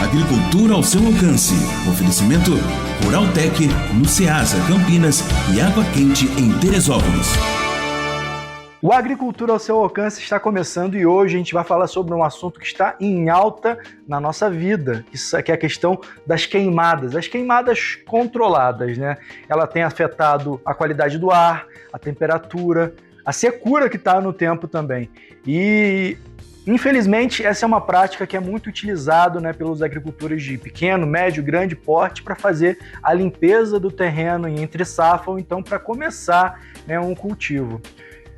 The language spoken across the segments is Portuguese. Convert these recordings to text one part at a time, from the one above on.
Agricultura ao seu alcance. Oferecimento Ruraltec, no Ceasa, Campinas e Água Quente em Teresópolis. O Agricultura ao seu alcance está começando e hoje a gente vai falar sobre um assunto que está em alta na nossa vida, que é a questão das queimadas, as queimadas controladas, né? Ela tem afetado a qualidade do ar, a temperatura, a secura que está no tempo também. E infelizmente, essa é uma prática que é muito utilizada, né, pelos agricultores de pequeno, médio, grande porte para fazer a limpeza do terreno em entre safra ou então para começar, né, um cultivo.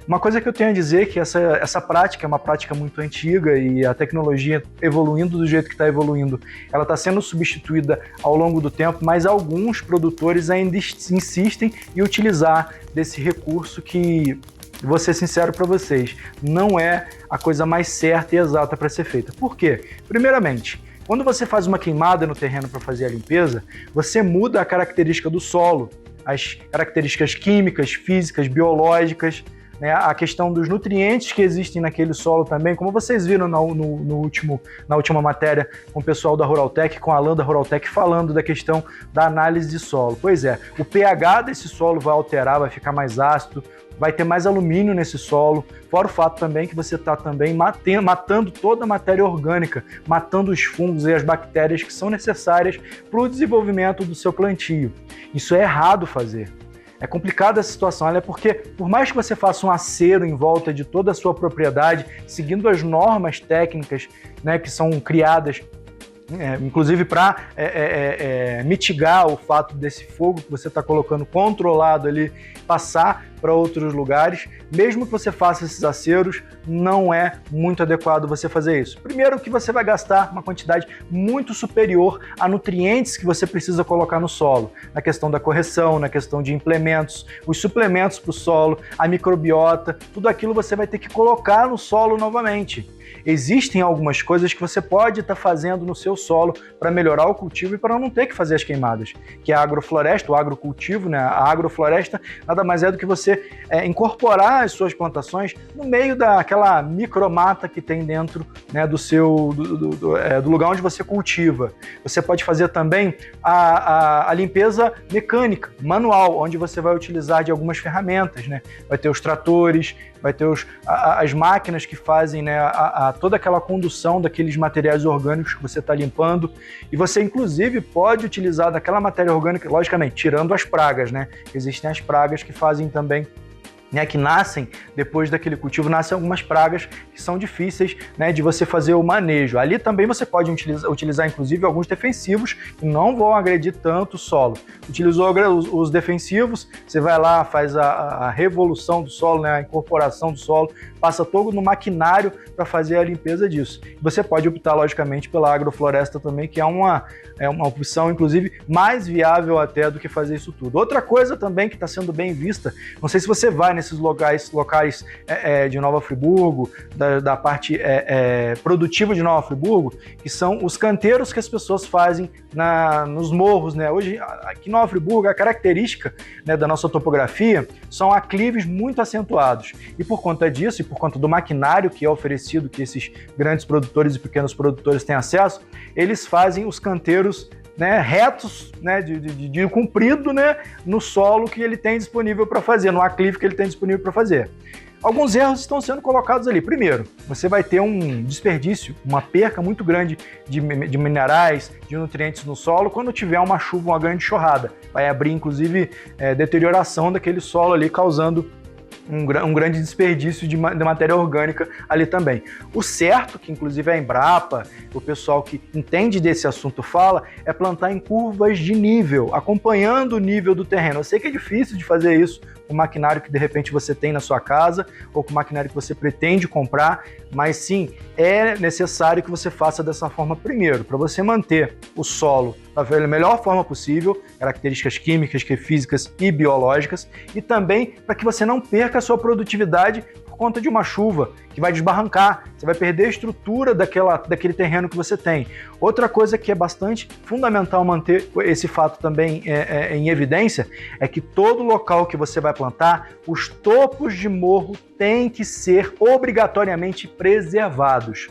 Uma coisa que eu tenho a dizer é que essa prática é uma prática muito antiga e a tecnologia evoluindo do jeito que está evoluindo, ela está sendo substituída ao longo do tempo, mas alguns produtores ainda insistem em utilizar desse recurso que, vou ser sincero para vocês, não é a coisa mais certa e exata para ser feita. Por quê? Primeiramente, quando você faz uma queimada no terreno para fazer a limpeza, você muda a característica do solo, as características químicas, físicas, biológicas, né, a questão dos nutrientes que existem naquele solo também, como vocês viram na última matéria com o pessoal da Ruraltec, com a Alan da Ruraltec, falando da questão da análise de solo. Pois é, o pH desse solo vai alterar, vai ficar mais ácido, vai ter mais alumínio nesse solo, fora o fato também que você está também matando toda a matéria orgânica, matando os fungos e as bactérias que são necessárias para o desenvolvimento do seu plantio. Isso é errado fazer. É complicada essa situação, porque por mais que você faça um acero em volta de toda a sua propriedade, seguindo as normas técnicas, né, que são criadas, inclusive para mitigar o fato desse fogo que você está colocando controlado ali, passar para outros lugares, mesmo que você faça esses aceros, não é muito adequado você fazer isso. Primeiro que você vai gastar uma quantidade muito superior a nutrientes que você precisa colocar no solo, na questão da correção, na questão de implementos, os suplementos para o solo, a microbiota, tudo aquilo você vai ter que colocar no solo novamente. Existem algumas coisas que você pode estar fazendo no seu solo para melhorar o cultivo e para não ter que fazer as queimadas, que é a agrofloresta, o agrocultivo, né? A agrofloresta nada mais é do que você incorporar as suas plantações no meio daquela micromata que tem dentro, né, do lugar onde você cultiva. Você pode fazer também a limpeza mecânica, manual, onde você vai utilizar de algumas ferramentas, né? Vai ter os tratores, vai ter as máquinas que fazem, né, toda aquela condução daqueles materiais orgânicos que você está limpando, e você inclusive pode utilizar daquela matéria orgânica, logicamente, tirando as pragas, né? Existem as pragas que fazem também, né, que nascem depois daquele cultivo, nascem algumas pragas que são difíceis, né, de você fazer o manejo. Ali também você pode utilizar inclusive alguns defensivos que não vão agredir tanto o solo. Utilizou os defensivos, você vai lá, faz a revolução do solo, né, a incorporação do solo, passa todo no maquinário para fazer a limpeza disso. Você pode optar, logicamente, pela agrofloresta também, que é uma opção, inclusive, mais viável até do que fazer isso tudo. Outra coisa também que está sendo bem vista, não sei se você vai nesses locais de Nova Friburgo, da parte produtiva de Nova Friburgo, que são os canteiros que as pessoas fazem nos morros, né? Hoje, aqui em Nova Friburgo, a característica, né, da nossa topografia são aclives muito acentuados. E por conta disso, e por conta do maquinário que é oferecido, que esses grandes produtores e pequenos produtores têm acesso, eles fazem os canteiros, né, retos, né, de comprido, né, no solo que ele tem disponível para fazer, no aclive que ele tem disponível para fazer. Alguns erros estão sendo colocados ali. Primeiro, você vai ter um desperdício, uma perca muito grande de minerais, de nutrientes no solo quando tiver uma chuva, uma grande enxurrada. Vai abrir, inclusive, deterioração daquele solo ali, causando um grande desperdício de matéria orgânica ali também. O certo, que inclusive a Embrapa, o pessoal que entende desse assunto fala, é plantar em curvas de nível, acompanhando o nível do terreno. Eu sei que é difícil de fazer isso com o maquinário que de repente você tem na sua casa ou com o maquinário que você pretende comprar, mas sim, é necessário que você faça dessa forma primeiro, para você manter o solo da melhor forma possível, características químicas, físicas e biológicas, e também para que você não perca a sua produtividade por conta de uma chuva que vai desbarrancar, você vai perder a estrutura daquele terreno que você tem. Outra coisa que é bastante fundamental manter esse fato também em evidência é que todo local que você vai plantar, os topos de morro têm que ser obrigatoriamente preservados.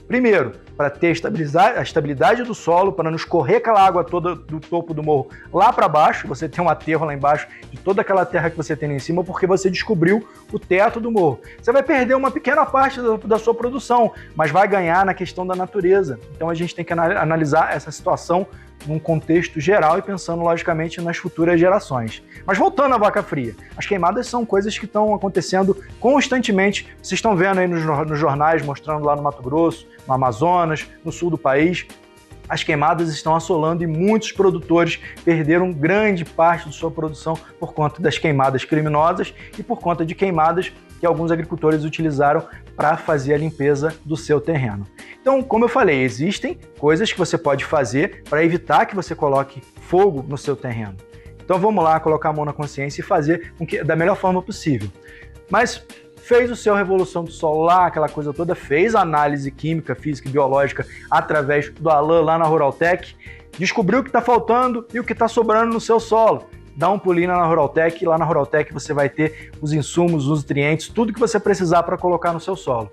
Primeiro, para ter a estabilidade do solo, para não escorrer aquela água toda do topo do morro lá para baixo, você tem um aterro lá embaixo de toda aquela terra que você tem lá em cima, porque você descobriu o teto do morro. Você vai perder uma pequena parte da sua produção, mas vai ganhar na questão da natureza. Então a gente tem que analisar essa situação num contexto geral e pensando, logicamente, nas futuras gerações. Mas voltando à vaca fria, as queimadas são coisas que estão acontecendo constantemente. Vocês estão vendo aí nos jornais, mostrando lá no Mato Grosso, no Amazonas, no sul do país. As queimadas estão assolando e muitos produtores perderam grande parte de sua produção por conta das queimadas criminosas e por conta de queimadas que alguns agricultores utilizaram para fazer a limpeza do seu terreno. Então, como eu falei, existem coisas que você pode fazer para evitar que você coloque fogo no seu terreno. Então vamos lá, colocar a mão na consciência e fazer da melhor forma possível. Mas fez o seu Revolução do Solo lá, aquela coisa toda, fez a análise química, física e biológica através do Alan lá na Ruraltec, descobriu o que está faltando e o que está sobrando no seu solo. Dá um pulinho na Ruraltec, e lá na Ruraltec você vai ter os insumos, os nutrientes, tudo que você precisar para colocar no seu solo.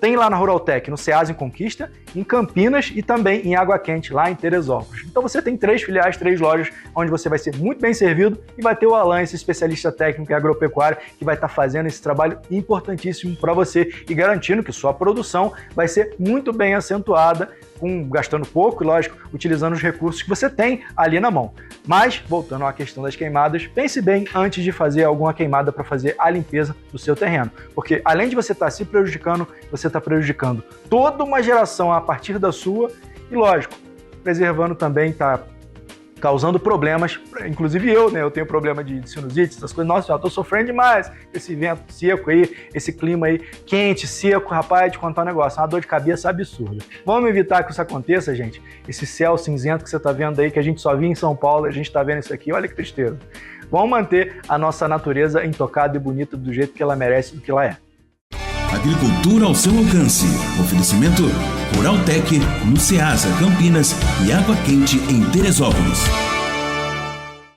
Tem lá na Ruraltec, no Ceasa em Conquista, em Campinas e também em Água Quente, lá em Teresópolis. Então você tem 3 filiais, 3 lojas, onde você vai ser muito bem servido e vai ter o Alan, esse especialista técnico em agropecuária, que vai estar fazendo esse trabalho importantíssimo para você e garantindo que sua produção vai ser muito bem acentuada, gastando pouco, lógico, utilizando os recursos que você tem ali na mão. Mas, voltando à questão das queimadas, pense bem antes de fazer alguma queimada para fazer a limpeza do seu terreno. Porque além de você estar se prejudicando, você está prejudicando toda uma geração a partir da sua e, lógico, preservando também, está causando problemas, inclusive eu, né? Eu tenho problema de sinusite, essas coisas. Nossa, já tô sofrendo demais. Esse vento seco aí, esse clima aí quente, seco, rapaz, de contar um negócio, uma dor de cabeça absurda. Vamos evitar que isso aconteça, gente. Esse céu cinzento que você tá vendo aí, que a gente só via em São Paulo, a gente tá vendo isso aqui, olha que tristeza. Vamos manter a nossa natureza intocada e bonita do jeito que ela merece, do que ela é. Agricultura ao seu alcance. Oferecimento Ruraltec no Ceasa, Campinas e Água Quente em Teresópolis.